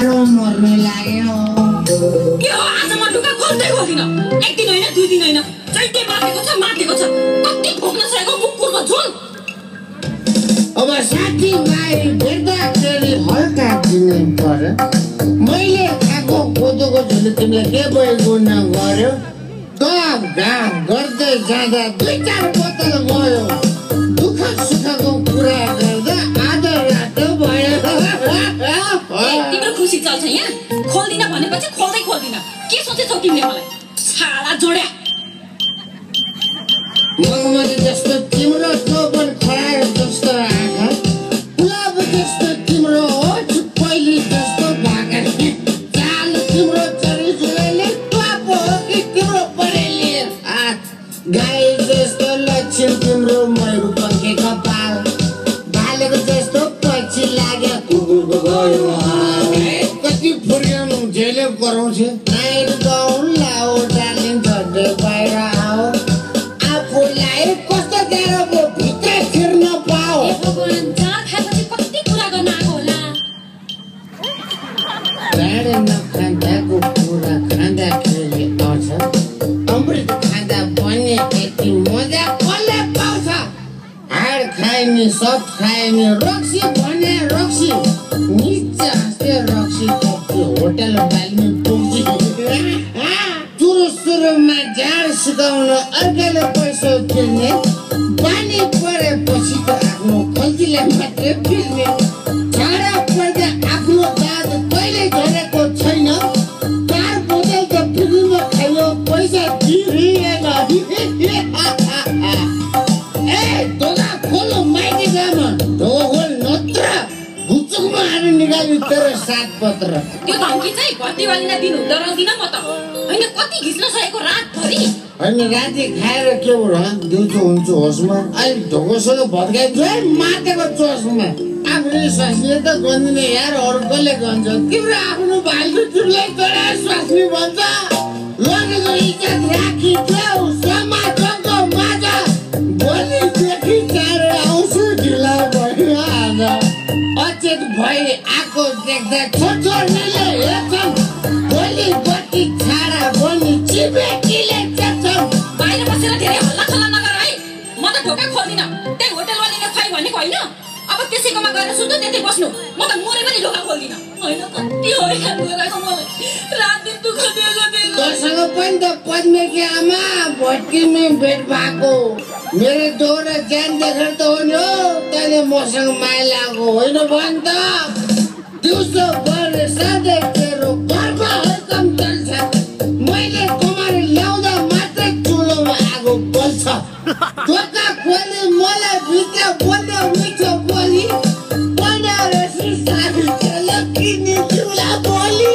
मर्नु लाग्यो के हो आज म ढुक्का खोल्दै खोल्दिन एक दिन होइन दुई दिन होइन चैते मार्टेको छ कति भोग्न सकेको कुकुरको झोल अब साथी भाइ भेट्दाखेरि हल्का दिनु पर्यो मैले खाएको कोदोको झोल तिमीले के भयो गुण गर्यो काम घाम गर्दै जाँदा 2-4 बोतल गयो दुःख सुखको कुरा गर्दा आधा रात भयो तिम्रो खुसी चल्छ यहाँ खोल्दिन भनेपछि खोल्दिन के सोचेछौ तिमीले मलाई छाडा जोड्या मगमती जस्तो तिम्रो चौबन खरायो जस्तो आँखा गुलाब जस्तो तिम्रो होठ पहिले जस्तो भाका चाल तिम्रो चरित्रले पाप हो कि तिम्रो परेली हात गाई जस्तो लक्षण तिम्रो मयूर पङ्खे कपाल भालेको जस्तो पछि लाग्यो कुकुरको गयो कति फुर्याउनु जेले गराउँछ नाइट गाउन लाओ डार्लिङ झड्डे बाहिर आओ आफूलाई कस्तो गाह्रो पो भित्र छिर्न पाओ जाँड खाएपछि कति कुरा गर्न आएको होला गाडे नखाँदाको कुरा खाँदाखेरि आउँछ अमृत खाँदा पनि यति मजा कसले पाउँछ हाड खाए नि सब खाए नि रक्सी भने रक्सी निचा हाँस्दै रक्सी कप्ती होटल बाल्ने पुग्छ सुरुमा झाड सुकाउन अर्काले पैसा तिर्ने बानी परेपछि त आफ्नो खल्तीलाई मात्रै पिर्ने झाडा पर्दा आफ्नो दाद कहिले झरेको छैन कार बोतल त फ्रीमा खायो पैसा तिरिएन ए ढोका खोलो माइती गामा ढोका खोल नत्र भुचुकमा हानी निकाल्नु तेरो सात पत्र त्यो धम्की चाहिँ घरतीवालीलाई दिनु डराउँदिन म त होइन कति घिच्न सकेको रातभरि होइन राति खाएर के भयो दिउँसो हुन्छ होसमा अहिले ढोकोसँग भत्काइदियो है मातेको चोसमा आफ्नो स्वास्नी त गन्दिने यार अरू कसले गन्छ तिम्रो आफ्नो भाइको तिमीलाई चढाएर स्वास्नी भन्छ लगेको इज्जत राखिदेऊ समाजको माझ भोलिदेखि चाँडो आउँछु ढिला भयो आज अचेत भई आएको देख्दा छोरीले हेर्छन् भोलि बत्ती छाडा बनी चिबेटीले चेप्छन् बाहिर बसेर धेरै हल्ला खल्ला नगर है म त ढोका खोल्दिन त्यही होटलवालीले खुवाइ भनेको होइन अब त्यसैकोमा गएर सुत्नु त्यतै बस्नु म त मोरे पनि ढोका खोल्दिन होइन कति हैरान गराएको मलाई रात दिन दुःख दिएको तसँग पनि त पद्मेकी आमा भट्टीमै भेट भएको मेरो दोहोरो ज्यान देखेर त हो नि हो तैँले मसँग माया लागेको होइन भन् त दिउँसो भरे सधैँ तेरो घरमा हर्कम चल्छ मैले कुमार ल्याउँदा मात्रै चुलोमा आगो बल्छ ढोका खोले मलाई भित्र बोल्यो मिठो बोली बनाएर साथी किनी चुला बोली